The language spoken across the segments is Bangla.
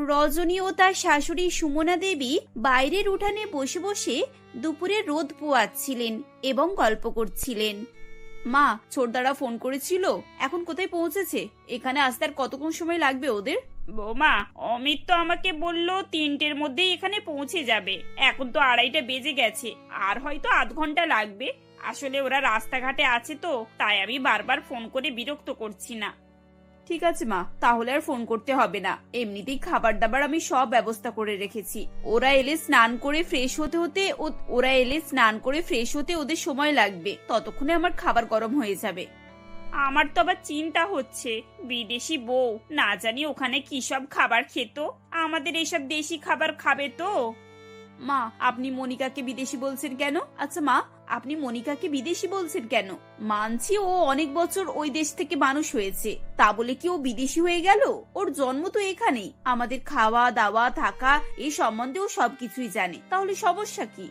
রজনী ও তার শাশুড়ি সুমনা দেবী বাইরের উঠানে বসে বসে দুপুরে রোদ পোয়াচ্ছিলেন এবং গল্প করছিলেন। মা, ছোটদারা ফোন করেছিল, এখন কোথায় পৌঁছেছে? এখানে আসতে আর কতক্ষণ সময় লাগবে ওদের? বৌমা, অমিত তো আমাকে বললো 3টের মধ্যেই এখানে পৌঁছে যাবে। এখন তো 2:30 বেজে গেছে, আর হয়তো আধ ঘন্টা লাগবে। আসলে ওরা রাস্তাঘাটে আছে তো, তাই আমি বারবার ফোন করে বিরক্ত করছি না। ঠিক আছে মা, তাহলে আর ফোন করতে হবে না। এমনিতেই খাবার দাবার আমি সব ব্যবস্থা করে রেখেছি। ওরা এলে স্নান করে ফ্রেশ হতে ওদের সময় লাগবে। ততক্ষণে আমার খাবার গরম হয়ে যাবে। আমার তো আবার চিন্তা হচ্ছে, বিদেশি বউ না জানি ওখানে কি সব খাবার খেত, আমাদের এইসব দেশি খাবার খাবে তো। মা, আপনি মনিকাকে বিদেশি বলছেন কেন? আচ্ছা মা, আপনি মনিকাকে বিদেশি বলছেন কেন? মানছি ও অনেক বছর ওই দেশ থেকে মানুষ হয়েছে, তা বলে কি ও বিদেশি হয়ে গেল? ওর জন্ম তো এখানেই। আমাদের খাওয়া দাওয়া থাকা এই সম্বন্ধে ও সবকিছুই জানে, তাহলে সমস্যা কি?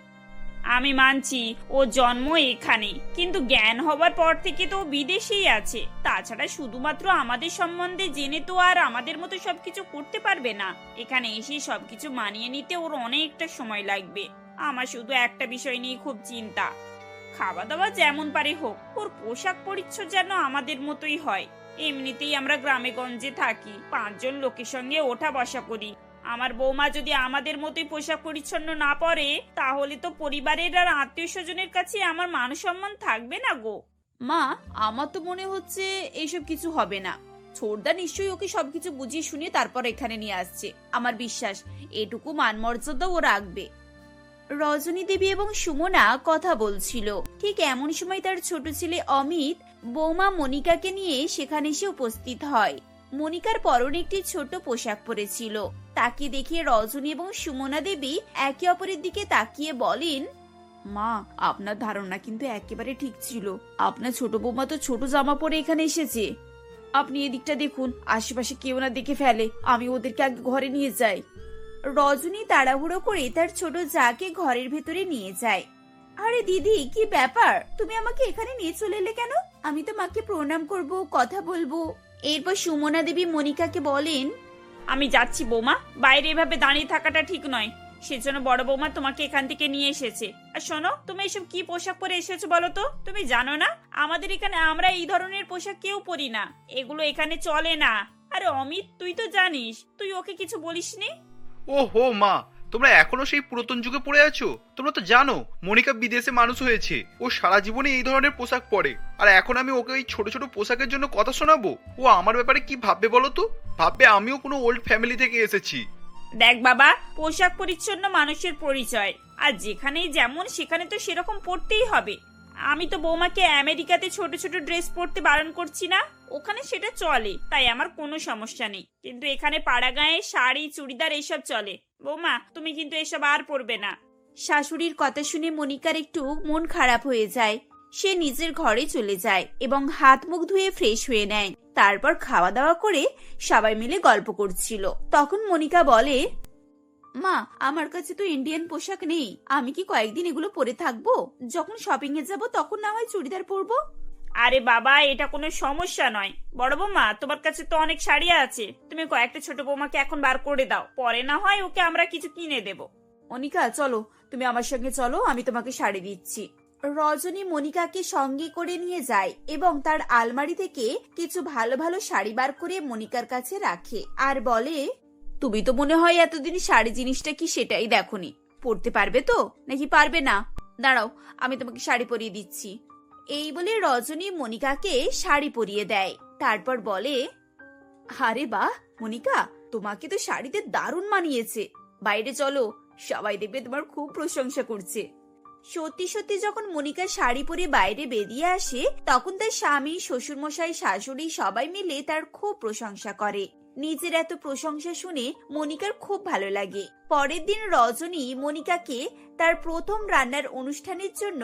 আমি মানছি ও জন্ম এখানে, কিন্তু জ্ঞান হবার পর থেকে তো ও বিদেশেই আছে। তাছাড়া শুধুমাত্র আমাদের সম্বন্ধে জেনে তো আর আমাদের মতো সবকিছু করতে পারবে না। এখানে এসে সবকিছু মানিয়ে নিতে ওর অনেকটা সময় লাগবে। আমার শুধু একটা বিষয় নিয়ে খুব চিন্তা। খাওয়া দাওয়া যেমন পারে হোক, ওর পোশাক পরিচ্ছদ যেন আমাদের মতোই হয়। এমনিতেই আমরা গ্রামে গঞ্জে থাকি, 5 জন লোকের সঙ্গে ওঠা বসা করি। আমার বৌমা যদি আমাদের মতোই পোশাক পরিচ্ছন্ন না পরে, তাহলে তো পরিবারের আর আত্মীয় স্বজনের কাছে আমার মান সম্মান থাকবে না গো। মা, আমার তো মনে হচ্ছে এইসব কিছু হবে না। ছোটদা নিশ্চয়ই ওকে সবকিছু বুঝিয়ে শুনিয়ে তারপর এখানে নিয়ে আসছে। আমার বিশ্বাস এটুকু মান মর্যাদা ও রাখবে। রজনী দেবী এবং সুমনা কথা বলছিল, ঠিক এমন সময় তার ছোট ছেলে অমিত বৌমা মনিকাকে নিয়ে সেখানে এসে উপস্থিত হয়। মনিকার পরনে একটি ছোট পোশাক পরেছিল। তাকে দেখে রজনী এবং সুমনা দেবী একে অপরের দিকে তাকিয়ে বলেন, মা, আপনার ধারণা কিন্তু একেবারে ঠিক ছিল। আপনার ছোট বৌমা তো ছোট জামা পরে এখানে এসেছে। আপনি এদিকটা দেখুন, আশেপাশে কেউ না দেখে ফেলে। আমি ওদেরকে আগে ঘরে নিয়ে যাই। রজনী তাড়াহুড়ো করে তার ছোট জাকে ঘরের ভেতরে নিয়ে যায়। আরে দিদি, কি ব্যাপার? তুমি আমাকে এখানে নিয়ে চলে এলে কেন? আমি তো মাকে প্রণাম করব, কথা বলবো। এরপর সুমনা দেবী মনিকাকে বলেন, আমি যাচ্ছি বৌমা, বাইরে এভাবে দাঁড়িয়ে থাকাটা ঠিক নয়। সেজন্য বড় বৌমা তোমাকে এখান থেকে নিয়ে এসেছে। আর শোনো, তুমি এসব কি পোশাক পরে এসেছো বলো তো? তুমি জানো না আমাদের এখানে আমরা এই ধরনের পোশাক কেউ পরি না, এগুলো এখানে চলে না। আরে অমিত, তুই তো জানিস, তুই ওকে কিছু বলিসনি? ওহো মা, তোমরা এখনো সেই পুরাতন যুগে পড়ে আছো? তোমরা তো জানো মনিকা বিদেশে মানুষ হয়েছে, ও সারা জীবনে এই ধরনের পোশাক পরে, আর এখন আমি ওকে এই ছোট ছোট পোশাকের জন্য কথা শোনাবো? ও আমার ব্যাপারে কি ভাববে বলো তো? ভাববে আমিও কোনো ওল্ড ফ্যামিলি থেকে এসেছি। দেখ বাবা, পোশাক পরিচ্ছন্ন মানুষের পরিচয়, আর যেখানেই যেমন সেখানে তো সেরকম পড়তেই হবে। আমি তো বৌমাকে আমেরিকাতে ছোট ছোট ড্রেস পরতে বারণ করছি না, ওখানে সেটা চলে, তাই আমার কোনো সমস্যা নেই। কিন্তু এখানে পাড়া গায়ে শাড়ি চুড়িদার এইসব চলে। বৌমা, তুমি কিন্তু এসব আর পরবে না। শাশুড়ির কথা শুনে মনিকার একটু মন খারাপ হয়ে যায়। সে নিজের ঘরে চলে যায় এবং হাত মুখ ধুয়ে ফ্রেশ হয়ে নেয়। তারপর খাওয়া দাওয়া করে সবাই মিলে গল্প করছিল। তখন মনিকা বলে, মা, আমার কাছে তো ইন্ডিয়ান পোশাক নেই। আমি কি কয়েকদিন এগুলো পরে থাকবো? যখন শপিং এ যাবো তখন না হয় চুড়িদার পরবো। আরে বাবা, এটা কোনো সমস্যা নয়। বড় বৌমা, তোমার কাছে তো অনেক শাড়ি আছে, তুমি কয়েকটা ছোট বৌমাকে এখন বার করে দাও, পরে না হয় ওকে আমরা কিছু কিনে দেব। মনিকা, চলো, তুমি আমার সঙ্গে চলো, আমি তোমাকে শাড়ি দিচ্ছি। রজনী মনিকাকে সঙ্গে করে নিয়ে যায় এবং তার আলমারি থেকে কিছু ভালো ভালো শাড়ি বার করে মনিকার কাছে রাখে আর বলে, তুমি তো মনে হয় এতদিন শাড়ি জিনিসটা কি সেটাই দেখোনি। পরতে পারবে তো নাকি পারবে না? দাঁড়াও, আমি তোমাকে শাড়ি পরিয়ে দিচ্ছি। এই বলে রজনী মনিকাকে শাড়ি পরিয়ে দেয়। তারপর বলে, আরে বাহ মনিকা, তোমাকে তো শাড়িতে দারুণ মানিয়েছে। বাইরে চলো, সবাই দেখবে তোমার খুব প্রশংসা করছে। সত্যি সত্যি যখন মনিকা শাড়ি পরে বাইরে বেরিয়ে আসে, তখন তার স্বামী, শ্বশুরমশাই, শাশুড়ি সবাই মিলে তার খুব প্রশংসা করে। নিজের এত প্রশংসা শুনে মনিকার খুব ভালো লাগে। পরের দিন রজনী মনিকাকে তার প্রথম রান্নার অনুষ্ঠানের জন্য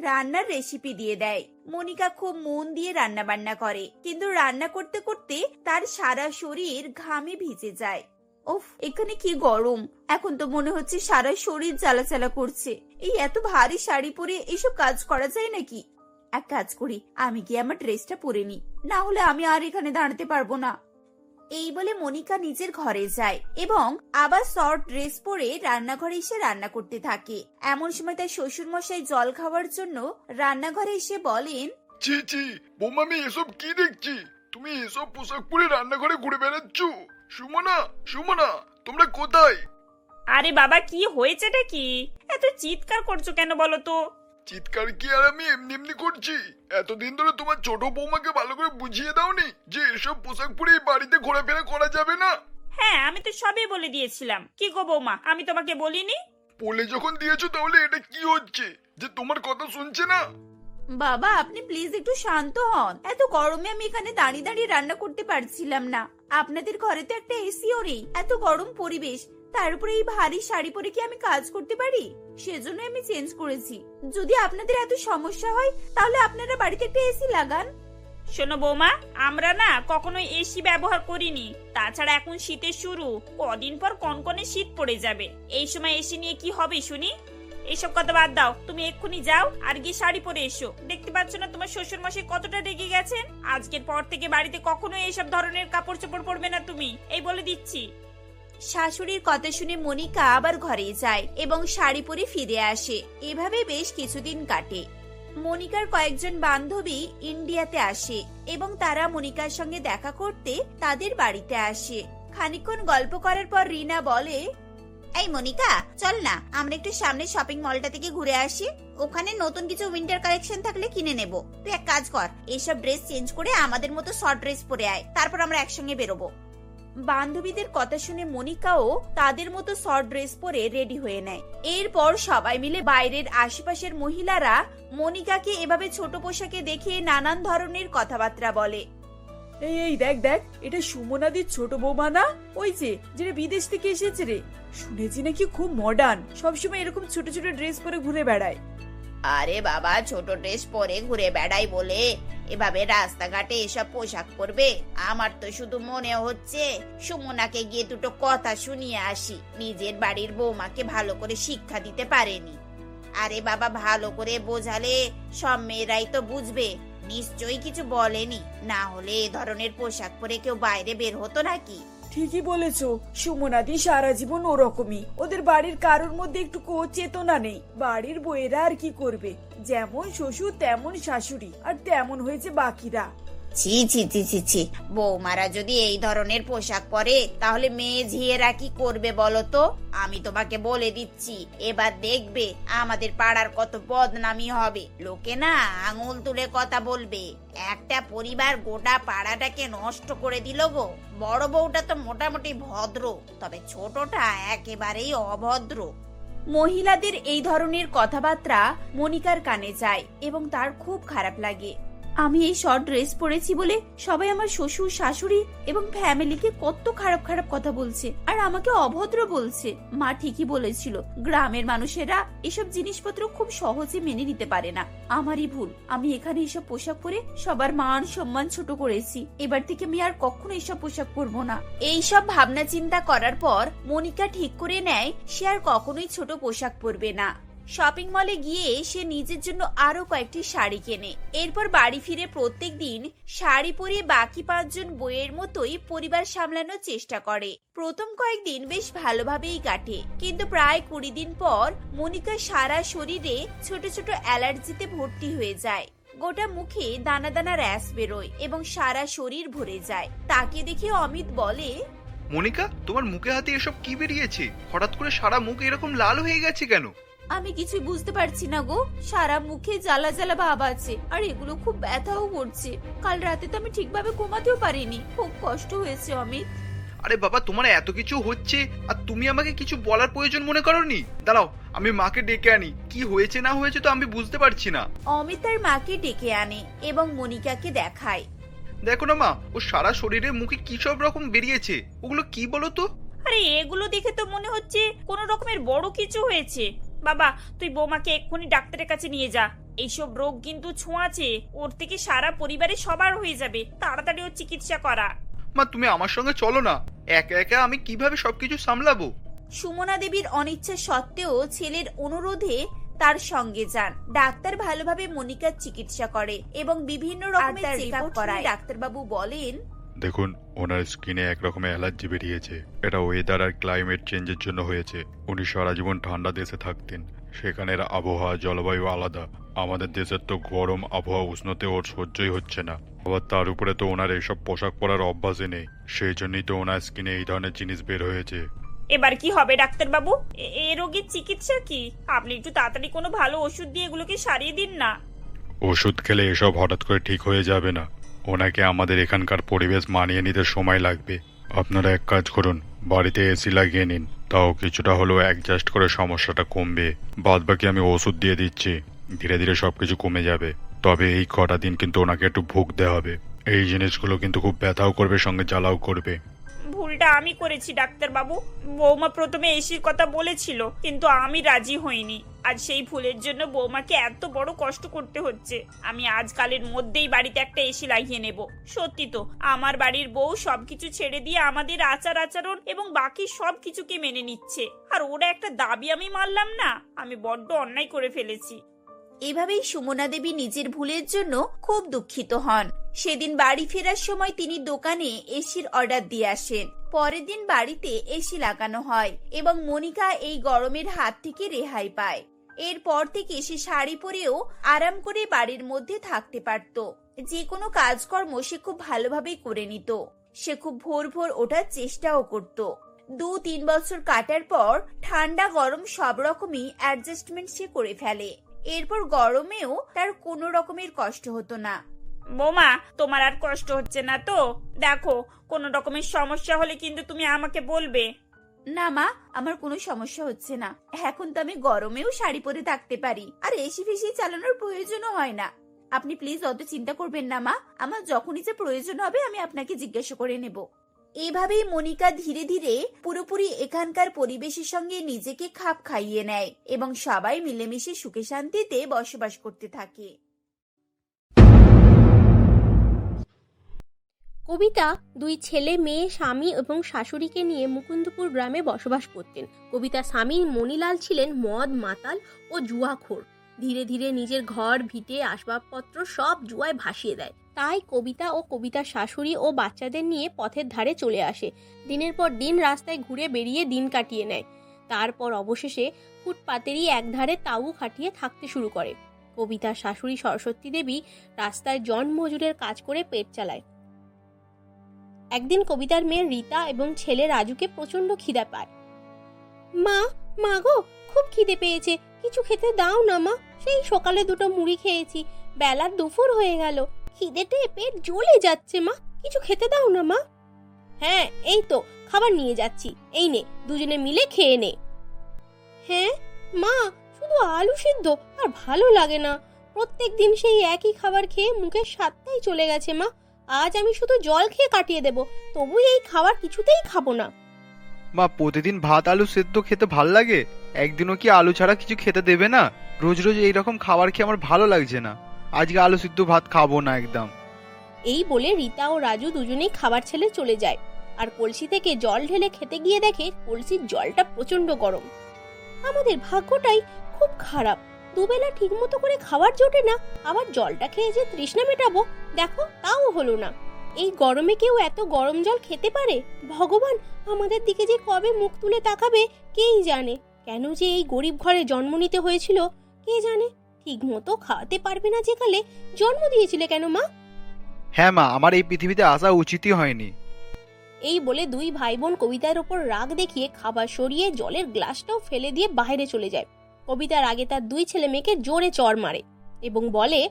রান্নার রেসিপি দিয়ে দেয়। মনিকা খুব মন দিয়ে রান্না বান্না করে, কিন্তু রান্না করতে করতে তার সারা শরীর ঘামে ভিজে যায়। উফ, এখানে কি গরম! এখন তো মনে হচ্ছে সারা শরীর জ্বালাচালা করছে। এই এত ভারী শাড়ি পরে এসব কাজ করা যায় নাকি? এক কাজ করি, আমি গিয়ে আমার ড্রেসটা পরে নি, না হলে আমি আর এখানে দাঁড়াতে পারবো না। এই বলে মনিকা নিজের ঘরে যায় এবং আবার শর্ট ড্রেস পরে রান্নাঘরে এসে রান্না করতে থাকে। এমন সময় তার শ্বশুর মশাই জল খাওয়ার জন্য রান্নাঘরে এসে বলেন, ছি ছি বৌমা, আমি এসব কি দেখছি? তুমি এসব পোশাক পরে রান্নাঘরে ঘুরে বেড়াচ্ছ? সুমনা, সুমনা, তোমরা কোথায়? আরে বাবা, কি হয়েছেটা কি? এত চিৎকার করছো কেন বলো তো? চিৎকার কি আর আমি এমনি এমনি করছি? এতদিন ধরে তোমার ছোট বৌমাকে ভালো করে বুঝিয়ে দাওনি যে এসব পোশাক পরে এই বাড়িতে ঘোরাফেরা করা যাবে না? হ্যাঁ, আমি তো সবই বলে দিয়েছিলাম। কি গো বৌমা, আমি তোমাকে বলিনি? বলে যখন দিয়েছো তাহলে এটা কি হচ্ছে যে তোমার কথা শুনছে না? বাবা আপনি প্লিজ একটু শান্ত হন। এত গরমে আমি এখানে দাঁড়িয়ে দাঁড়িয়ে রান্না করতে পারছিলাম না। আপনাদের ঘরে তো একটা এসিও নেই, এত গরম পরিবেশ, তার উপরে এই ভারী শাড়ি পরে কি আমি কাজ করতে পারি? সেজন্য আমি চেঞ্জ করেছি। যদি আপনাদের এত সমস্যা হয় তাহলে আপনারা বাড়িতে একটা এসি লাগান। শোনো বৌমা, আমরা না কখনো এসি ব্যবহার করিনি। তাছাড়া এখন শীতের শুরু, কদিন পর কনকনে শীত পড়ে যাবে। এই সময় এসি নিয়ে কি হবে শুনি? এইসব কথা বাদ দাও, তুমি এক্ষুনি যাও আর গিয়ে শাড়ি পরে এসো। দেখতে পাচ্ছ না তোমার শ্বশুর মশাই কতটা রেগে গেছেন? আজকের পর থেকে বাড়িতে কখনো এইসব ধরনের কাপড় চোপড় পরবে না তুমি, এই বলে দিচ্ছি। শাশুড়ির কথা শুনে মনিকা আবার ঘরে যায় এবং শাড়ি পরে ফিরে আসে। এভাবে বেশ কিছুদিন কাটে। মনিকার কয়েকজন বান্ধবী ইন্ডিয়াতে আসে এবং তারা মনিকার সঙ্গে দেখা করতে তাদের বাড়িতে আসে। খানিকক্ষণ গল্প করার পর রিনা বলে, এই মনিকা, চল না আমরা একটু সামনে শপিং মলটা থেকে ঘুরে আসি। ওখানে নতুন কিছু উইন্টার কালেকশন থাকলে কিনে নেব। তুই এক কাজ কর, এইসব ড্রেস চেঞ্জ করে আমাদের মতো শর্ট ড্রেস পরে আয়, তারপর আমরা একসঙ্গে বেরোবো। বান্ধবীদের কথা শুনে মনিকাও তাদের মতো শর্ট ড্রেস পরে রেডি হয়ে নেয়। এরপর সবাই মিলে বাইরের আশেপাশের মহিলারা মনিকাকে এভাবে ছোট পোশাকে দেখে নানান ধরনের কথাবার্তা বলে। এই এই দেখ দেখ, এটা সুমনাদির ছোট বৌমা না? ওই যে যেটা বিদেশ থেকে এসেছে রে। শুনেছি নাকি খুব মডার্ন, সবসময় এরকম ছোট ছোট ড্রেস পরে ঘুরে বেড়ায়। আরে বাবা, ছোট ড্রেস পরে ঘুরে বেড়াই বলে এভাবে রাস্তাঘাটে এসব পোশাক পরবে? আমার তো শুধু মনে হচ্ছে সুমনাকে গিয়ে দুটো কথা শুনিয়ে আসি। নিজের বাড়ির বৌমাকে ভালো করে শিক্ষা দিতে পারেনি। আরে বাবা, ভালো করে বোঝালে সব মেয়েরাই তো বুঝবে। নিশ্চয়ই কিছু বলেনি, না হলে এ ধরনের পোশাক পরে কেউ বাইরে বের হতো নাকি? ঠিকই বলেছো, সুমনাদি সারা জীবন ওরকমই। ওদের বাড়ির কারোর মধ্যে একটু চেতনা নেই। বাড়ির বউয়েরা আর কি করবে, যেমন শ্বশুর তেমন শাশুড়ি, আর তেমন হয়েছে বাকিরা। ছি ছি ছি ছি ছি, বৌমারা যদি এই ধরনের পোশাক পরে তাহলে মেয়ে ঝিয়েরা কি করবে বলো তো? আমি তোমাকে বলে দিচ্ছি, এবার দেখবে আমাদের পাড়ার কত বদনামি হবে। লোকে না আঙুল তুলে কথা বলবে। একটা পরিবার গোটা পাড়াটাকে নষ্ট করে দিল গো। বড় বউটা তো মোটামুটি ভদ্র, তবে ছোটটা একেবারেই অভদ্র। মহিলাদের এই ধরনের কথাবার্তা মনিকার কানে যায় এবং তার খুব খারাপ লাগে। আমি এই শর্ট ড্রেস পরেছি বলে সবাই আমার শ্বশুর শাশুড়ি এবং ফ্যামিলিকে কত খারাপ খারাপ কথা বলছে আর আমাকে অভদ্র বলছে। মা ঠিকই বলেছিল, গ্রামের মানুষেরা এসব জিনিসপত্র খুব সহজে মেনে নিতে পারে না। আমারই ভুল, আমি এখানে এসব পোশাক পরে সবার মান সম্মান ছোট করেছি। এবার থেকে আমি আর কখনো এসব পোশাক পরবো না। এইসব ভাবনা চিন্তা করার পর মনিকা ঠিক করে নেয় সে আর কখনোই ছোট পোশাক পরবে না। শপিং মলে গিয়ে সে নিজের জন্য আরো কয়েকটি শাড়ি কেনে। এরপর বাড়ি ফিরে প্রত্যেক দিন শাড়ি পরে বাকি 5 জন বইয়ের মতোই পরিবার সামলানোর চেষ্টা করে। প্রথম কয়েকদিন বেশ ভালোভাবেই কাটে, কিন্তু প্রায় 20 দিন পর মনিকা সারা শরীরে ছোট ছোট অ্যালার্জিতে ভর্তি হয়ে যায়। গোটা মুখে দানা দানা র্যাশ বেরোয় এবং সারা শরীর ভরে যায়। তাকে দেখে অমিত বলে, মনিকা, তোমার মুখে হাতে এসব কি বেরিয়েছে? হঠাৎ করে সারা মুখ এরকম লাল হয়ে গেছে কেন? আমি কিছুই বুঝতে পারছি না গো, সারা মুখে জ্বালা জ্বালা ভাব আছে আর এগুলো খুব ব্যথাও করছে। কাল রাতে তো আমি ঠিকভাবে ঘুমাতেও পারিনি, খুব কষ্ট হয়েছে অমিত। আরে বাবা, তোমার এত কিছু হচ্ছে আর তুমি আমাকে কিছু বলার প্রয়োজন মনে করোনি? দাঁড়াও, আমি মাকে ডেকে আনি। কি হয়েছে না হয়েছে তো আমি বুঝতে পারছি না। অমিত তার মাকে ডেকে আনে এবং মনিকাকে দেখায়। দেখো না মা, ও সারা শরীরে মুখে কি সব রকম বেরিয়েছে। ওগুলো কি বলো তো? আরে এগুলো দেখে তো মনে হচ্ছে কোনো রকমের বড় কিছু হয়েছে। বাবা, তুই বৌমাকে এক্ষুনি ডাক্তারের কাছে নিয়ে যা। এইসব রোগ কিন্তু ছোঁয়াচে, ওর থেকে সারা পরিবারে সবার হয়ে যাবে। তাড়াতাড়ি ওর চিকিৎসা করা। মা, তুমি আমার সঙ্গে চলো না। একা একা আমি কিভাবে সবকিছু সামলাবো? সুমনা দেবীর অনিচ্ছা সত্ত্বেও ছেলের অনুরোধে তার সঙ্গে যান। ডাক্তার ভালোভাবে মনিকার চিকিৎসা করে এবং বিভিন্ন রকমের চেকআপ করায়। ডাক্তারবাবু বলেন, দেখুন, ওনার স্কিনে একরকমের অ্যালার্জি বেরিয়েছে। এটা ওয়েদার আর ক্লাইমেট চেঞ্জের জন্য হয়েছে। উনি সারা জীবন ঠান্ডা দেশে থাকতেন, সেখানের আবহাওয়া জলবায়ু আলাদা। আমাদের দেশের তো গরম আবহাওয়া, উষ্ণতে ওর সহ্যই হচ্ছে না। আবার তার উপরে তো ওনার এইসব পোশাক পরার অভ্যাসই নেই, সেই জন্যই তো ওনার স্কিনে এই ধরনের জিনিস বের হয়েছে। এবার কি হবে ডাক্তারবাবু? এ রোগীর চিকিৎসা কি? আপনি একটু তাড়াতাড়ি কোনো ভালো ওষুধ দিয়ে এগুলোকে সারিয়ে দিন না। ওষুধ খেলে এসব হঠাৎ করে ঠিক হয়ে যাবে না। ওনাকে আমাদের এখানকার পরিবেশ মানিয়ে নিতে সময় লাগবে। আপনারা এক কাজ করুন, বাড়িতে এসি লাগিয়ে নিন, তাও কিছুটা হলেও অ্যাডজাস্ট করে সমস্যাটা কমবে। বাদ বাকি আমি ওষুধ দিয়ে দিচ্ছি, ধীরে ধীরে সবকিছু কমে যাবে। তবে এই কটা দিন কিন্তু ওনাকে একটু ভুগতে হবে। এই জিনিসগুলো কিন্তু খুব ব্যথাও করবে, সঙ্গে জ্বালাও করবে। ভুলটা আমি করেছি ডাক্তারবাবু। বৌমা প্রথমে এসির কথা বলেছিল, কিন্তু আমি রাজি হইনি। আর সেই ভুলের জন্য বৌমাকে এত বড় কষ্ট করতে হচ্ছে। আমি আজকালের মধ্যেই বাড়িতে একটা এসি লাগিয়ে নেব। সত্যি তো, আমার বাড়ির বউ সবকিছু ছেড়ে দিয়ে আমাদের আচার আচরণ এবং বাকি সবকিছুকে মেনে নিচ্ছে, আর ওরা একটা দাবি আমি মানলাম না। আমি বড্ড অন্যায় করে ফেলেছি। এভাবেই সুমনা দেবী নিজের ভুলের জন্য খুব দুঃখিত হন। সেদিন বাড়ি ফেরার সময় তিনি দোকানে এসির অর্ডার দিয়ে আসেন। পরের দিন বাড়িতে এসি লাগানো হয় এবং মনিকা এই গরমের হাত থেকে রেহাই পায়। এরপর থেকে সে শাড়ি পরেও আরাম করে বাড়ির মধ্যে থাকতে পারত। যে কোনো কাজকর্ম সে খুব ভালোভাবেই করে নিত। সে খুব ভোর ভোর ওঠার চেষ্টাও করত। 2-3 বছর কাটার পর ঠান্ডা গরম সব রকমই অ্যাডজাস্টমেন্ট সে করে ফেলে। এরপর গরমেও তার কোনো রকমের কষ্ট হতো না। বৌমা, তোমার আর কষ্ট হচ্ছে না তো? দেখো, কোনো রকমের সমস্যা হলে কিন্তু তুমি আমাকে বলবে। না মা, আমার কোনো সমস্যা হচ্ছে না। এখন তো আমি গরমেও শাড়ি পরে থাকতে পারি, আর এসি ফেসি চালানোর প্রয়োজনও হয় না। আপনি প্লিজ অত চিন্তা করবেন না মা। আমার যখনই যে প্রয়োজন হবে আমি আপনাকে জিজ্ঞাসা করে নেব। এভাবেই মনিকা ধীরে ধীরে পুরোপুরি এখানকার পরিবেশের সঙ্গে নিজেকে খাপ খাইয়ে নেয় এবং সবাই মিলেমিশে সুখে শান্তিতে বসবাস করতে থাকে। কবিতা 2 ছেলে মেয়ে, স্বামী এবং শাশুড়িকে নিয়ে মুকুন্দপুর গ্রামে বসবাস করতেন। কবিতা স্বামী মণিলাল ছিলেন মদ মাতাল ও জুয়াখোর। ধীরে ধীরে নিজের ঘর ভিটে আসবাবপত্র সব জুয়ায় ভাসিয়ে দেয়। তাই কবিতা ও কবিতার শাশুড়ি ও বাচ্চাদের নিয়ে পথের ধারে চলে আসে। দিনের পর দিন রাস্তায় ঘুরে বেরিয়ে দিন কাটিয়ে নেয়। তারপর অবশেষে ফুটপাতেরই একধারে তাঁবু খাটিয়ে থাকতে শুরু করে। কবিতার শাশুড়ি সরস্বতী দেবী রাস্তায় জন মজুরের কাজ করে পেট চালায়। একদিন কবিতার মেয়ে রীতা এবং ছেলে রাজুকে প্রচন্ড খিদে পায়। মা গো, খুব খিদে পেয়েছে, কিছু খেতে দাও না মা। সেই সকালে 2টো মুড়ি খেয়েছি, বেলার দুপুর হয়ে গেল, খিদেতে পেট জ্বলে যাচ্ছে মা, কিছু খেতে দাও না মা। হ্যাঁ, এই তো খাবার নিয়ে যাচ্ছি, এই নে, দুজনে মিলে খেয়ে নে। হ্যাঁ মা, শুধু আলু সিদ্ধ আর ভালো লাগে না। প্রত্যেক দিন সেই একই খাবার খেয়ে মুখের স্বাদটাই চলে গেছে মা। আজ আমি শুধু জল খেয়ে কাটিয়ে দেব, তবু এই খাবার কিছুতেই খাবো না। মা, প্রতিদিন ভাত আলু সেদ্ধ খেতে ভাল লাগে, একদিনও কি আলু ছাড়া কিছু খেতে দেবে না? রোজ রোজ এইরকম খাবার খেয়ে আমার ভালো লাগছে না। আজকে আলু সিদ্ধ ভাত খাবো না একদম। এই বলে রীতা ও রাজু দুজনেই খাবার ছেলে চলে যায়। আর কলসি থেকে জল ঢেলে খেতে গিয়ে দেখে কলসির জলটা প্রচন্ড গরম। আমাদের ভাগ্যটাই খুব খারাপ, দুবেলা ঠিক মতো করে খাবার জোটে না, আবার জলটা খেয়ে যে তৃষ্ণা মেটাবো দেখো তাও হলো না। এই গরমে কেউ এত গরম জল খেতে পারে? ভগবান আমাদের দিকে যে কবে মুখ তুলে তাকাবে কেই জানে। কেন যে এই গরিব ঘরে জন্ম নিতে হয়েছিল কে জানে। ঠিক মতো খাওয়াতে পারবে না যে কালে জন্ম দিয়েছিলে কেন মা? হ্যাঁ মা, আমার এই পৃথিবীতে আসা উচিতই হয়নি। এই বলে 2 ভাই বোন কবিতার ওপর রাগ দেখিয়ে খাবার সরিয়ে জলের গ্লাসটাও ফেলে দিয়ে বাইরে চলে যায়। কবিতার আগে তার 2 ছেলে মেয়েকে জোরে চড় মারে এবং বলে,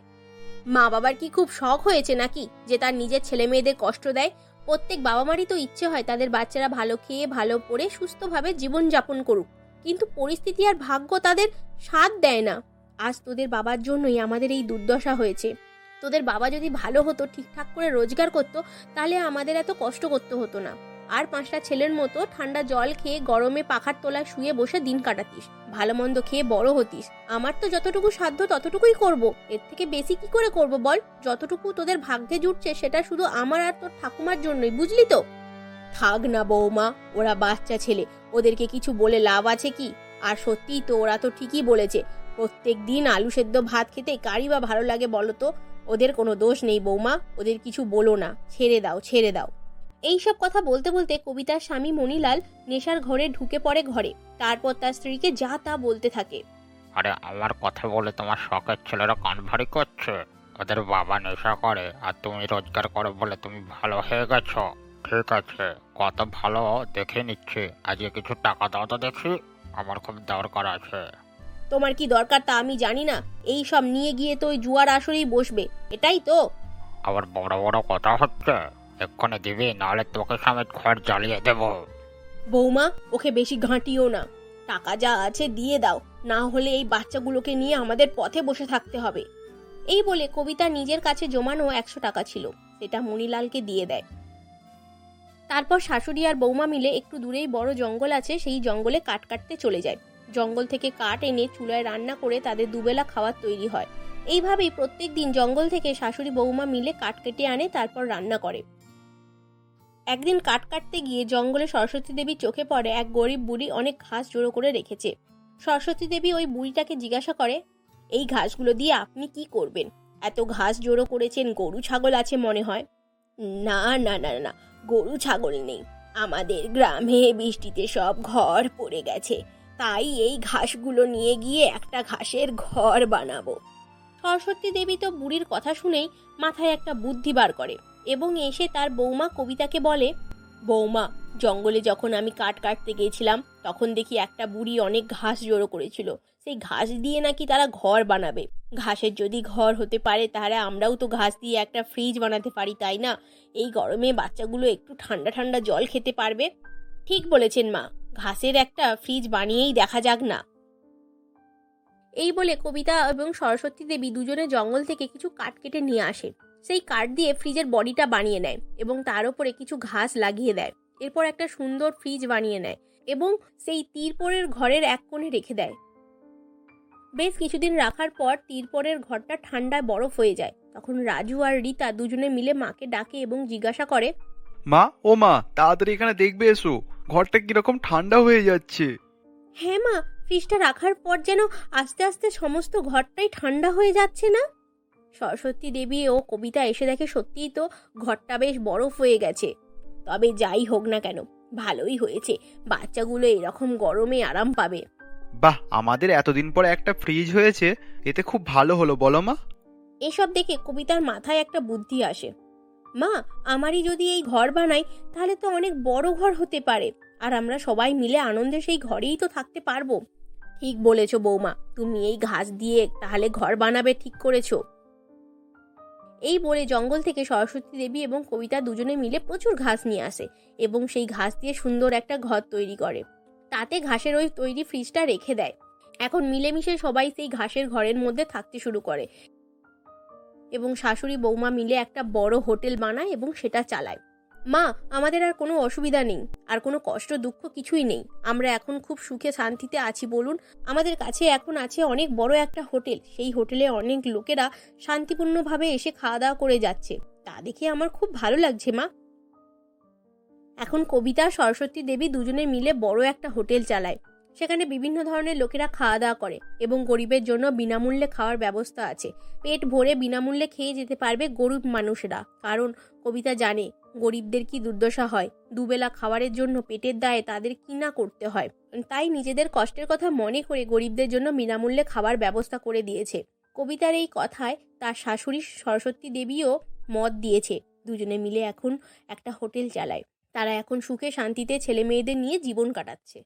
মা বাবার কি খুব শখ হয়েছে নাকি যে তার নিজের ছেলে মেয়েদের কষ্ট দেয়? প্রত্যেক বাবা মারই তো ইচ্ছে হয় তাদের বাচ্চারা ভালো খেয়ে ভালো পড়ে সুস্থভাবে জীবনযাপন করুক, কিন্তু পরিস্থিতি আর ভাগ্য তাদের সাথ দেয় না। আজ তোদের বাবার জন্যই আমাদের এই দুর্দশা হয়েছে। তোদের বাবা যদি ভালো হতো, ঠিকঠাক করে রোজগার করতো, তাহলে আমাদের এত কষ্ট করতে হতো না। আর 5টা ছেলের মতো ঠান্ডা জল খেয়ে গরমে পাখার তলায় শুয়ে বসে দিন কাটাতিস, ভালো মন্দ খেয়ে বড় হতিস। আমার তো যতটুকু সাধ্য ততটুকুই করব, এর থেকে বেশি কি করে করব বল? যতটুকু তোদের ভাগ্যে জুটছে সেটা শুধু আমার আর তোর ঠাকুমার জন্যই, বুঝলি তো? থাক না বৌমা, ওরা বাচ্চা ছেলে, ওদেরকে কিছু বলে লাভ আছে কি? আর সত্যিই তো ওরা তো ঠিকই বলেছে, প্রত্যেক দিন আলু সেদ্ধ ভাত খেতে কারই বা ভালো লাগে বলো তো? ওদের কোনো দোষ নেই বৌমা, ওদের কিছু বলো না, ছেড়ে দাও ছেড়ে দাও। এইসব কথা বলতে বলতে কবিতার স্বামী মণিলাল নেশার ঘরে ঢুকে পড়ে ঘরে। তারপর তার স্ত্রীকে যা তা বলতে থাকে। আরে আমার কথা বলে তোমার শখের ছেলেরা কান ভারী করছে। ওদের বাবা নেশা করে আর তুমি রোজগার করো বলে তুমি ভালো হয়ে গেছো। ঠিক আছে, কত ভালো দেখে নিচ্ছি। আজকে কিছু টাকা দাও তো দেখি, আমার খুব দরকার আছে। তোমার কি দরকার তা আমি জানি না। এই সব নিয়ে গিয়ে তো ওই জুয়ার আসরেই বসবে, এটাই তো? আবার বড় বড় কথা হচ্ছে, এক্ষুনি দিবি নাহলে তোকে সমেত ঘর জ্বালিয়ে দেবো। বৌমা, ওকে বেশি ঘাঁটিও না। টাকা যা আছে দিয়ে দাও, না হলে এই বাচ্চাগুলোকে নিয়ে আমাদের পথে বসে থাকতে হবে। এই বলে কবিতা নিজের কাছে জমানো 100 টাকা ছিল, সেটা মণিলালকে দিয়ে দেয়। তারপর শাশুড়ি আর বৌমা মিলে একটু দূরেই বড় জঙ্গল আছে, সেই জঙ্গলে কাঠ কাটতে চলে যায়। জঙ্গল থেকে কাঠ এনে চুলায় রান্না করে তাদের দুবেলা খাবার তৈরি হয়। এইভাবেই প্রত্যেকদিন জঙ্গল থেকে শাশুড়ি বৌমা মিলে কাঠ কেটে আনে, তারপর রান্না করে। একদিন কাঠ কাটতে গিয়ে জঙ্গলে সরস্বতী দেবীর চোখে পড়ে এক গরিব বুড়ি অনেক ঘাস জড়ো করে রেখেছে। সরস্বতী দেবী ওই বুড়িটাকে জিজ্ঞাসা করে, এই ঘাসগুলো দিয়ে আপনি কি করবেন? এত ঘাস জড়ো করেছেন, গরু ছাগল আছে মনে হয়। না না না না, গরু ছাগল নেই। আমাদের গ্রামে বৃষ্টিতে সব ঘর পড়ে গেছে, তাই এই ঘাসগুলো নিয়ে গিয়ে একটা ঘাসের ঘর বানাবো। সরস্বতী দেবী তো বুড়ির কথা শুনেই মাথায় একটা বুদ্ধি বার করে এবং এসে তার বৌমা কবিতাকে বলে, বৌমা, জঙ্গলে যখন আমি কাঠ কাটতে গিয়েছিলাম তখন দেখি একটা বুড়ি অনেক ঘাস জড়ো করেছিল। সেই ঘাস দিয়ে নাকি তারা ঘর বানাবে। ঘাসের যদি ঘর হতে পারে তাহলে আমরাও তো ঘাস দিয়ে একটা ফ্রিজ বানাতে পারি, তাই না? এই গরমে বাচ্চাগুলো একটু ঠান্ডা ঠান্ডা জল খেতে পারবে। ঠিক বলেছেন মা, ঘাসের একটা ফ্রিজ বানিয়েই দেখা যাক না। এই বলে কবিতা এবং সরস্বতী দেবী দুজনে জঙ্গল থেকে কিছু কাঠ কেটে নিয়ে আসে। সেই কাঠ দিয়ে ফ্রিজের বডিটা বানিয়ে নেয় এবং তার উপরে কিছু ঘাস লাগিয়ে দেয়। এরপর একটা সুন্দর ফ্রিজ বানিয়ে নেয় এবং সেই তিরপরের ঘরের এক কোণে রেখে দেয়। বেশ কিছুদিন রাখার পর তিরপরের ঘরটা ঠান্ডায় বরফ হয়ে যায়। তখন রাজু আর রীতা দুজনে মিলে মাকে ডাকে এবং জিজ্ঞাসা করে, মা, ও মা, তাড়াতাড়ি এখানে দেখবে এসো, ঘরটা কিরকম ঠান্ডা হয়ে যাচ্ছে। হ্যাঁ মা, ফ্রিজটা রাখার পর যেন আস্তে আস্তে সমস্ত ঘরটাই ঠান্ডা হয়ে যাচ্ছে না? সরস্বতী দেবী ও কবিতা এসে দেখে সত্যিই তো ঘরটা বেশ বরফ হয়ে গেছে। তবে যাই হোক না কেন, ভালোই হয়েছে, বাচ্চাগুলো এরকম গরমে আরাম পাবে। বাহ, আমাদের এতদিন পর একটা ফ্রিজ হয়েছে, এতে খুব ভালো হলো, বলো মা। এসব দেখে কবিতার মাথায় একটা বুদ্ধি আসে। মা, আমারই যদি এই ঘর বানাই তাহলে তো অনেক বড় ঘর হতে পারে, আর আমরা সবাই মিলে আনন্দে সেই ঘরেই তো থাকতে পারবো। ঠিক বলেছো বৌমা, তুমি এই ঘাস দিয়ে তাহলে ঘর বানাবে, ঠিক করেছো। এই বলে জঙ্গল থেকে সরস্বতী দেবী এবং কবিতা দুজনে মিলে প্রচুর ঘাস নিয়ে আসে এবং সেই ঘাস দিয়ে সুন্দর একটা ঘর তৈরি করে। তাতে ঘাসের ওই তৈরি ফ্রিজটা রেখে দেয়। এখন মিলেমিশে সবাই সেই ঘাসের ঘরের মধ্যে থাকতে শুরু করে এবং শাশুড়ি বৌমা মিলে একটা বড় হোটেল বানায় এবং সেটা চালায়। মা, আমাদের আর কোনো অসুবিধা নেই, আর কোনো কষ্ট দুঃখ কিছুই নেই। আমরা এখন খুব সুখে শান্তিতে আছি বলুন। আমাদের কাছে এখন আছে অনেক বড় একটা হোটেল, সেই হোটেলে অনেক লোকেরা শান্তিপূর্ণভাবে এসে খাওয়া দাওয়া করে যাচ্ছে। তা দেখে আমার খুব ভালো লাগছে মা। এখন কবিতা সরস্বতী দেবী দুজনে মিলে বড় একটা হোটেল চালায়। সেখানে বিভিন্ন ধরনের লোকেরা খাওয়া দাওয়া করে এবং গরিবের জন্য বিনামূল্যে খাওয়ার ব্যবস্থা আছে। পেট ভরে বিনামূল্যে খেয়ে যেতে পারবে গরিব মানুষেরা, কারণ কবিতা জানে গরিবদের কি দুর্দশা হয়। দুবেলা খাবারের জন্য পেটের দায়ে তাদের কি না করতে হয়। তাই নিজেদের কষ্টের কথা মনে করে গরিবদের জন্য বিনামূল্যে খাবার ব্যবস্থা করে দিয়েছে। কবিতার এই কথায় তার শাশুড়ি সরস্বতী দেবীও মত দিয়েছে। দুজনে মিলে এখন একটা হোটেল চালায়। তারা এখন সুখে শান্তিতে ছেলে মেয়েদের নিয়ে জীবন কাটাচ্ছে।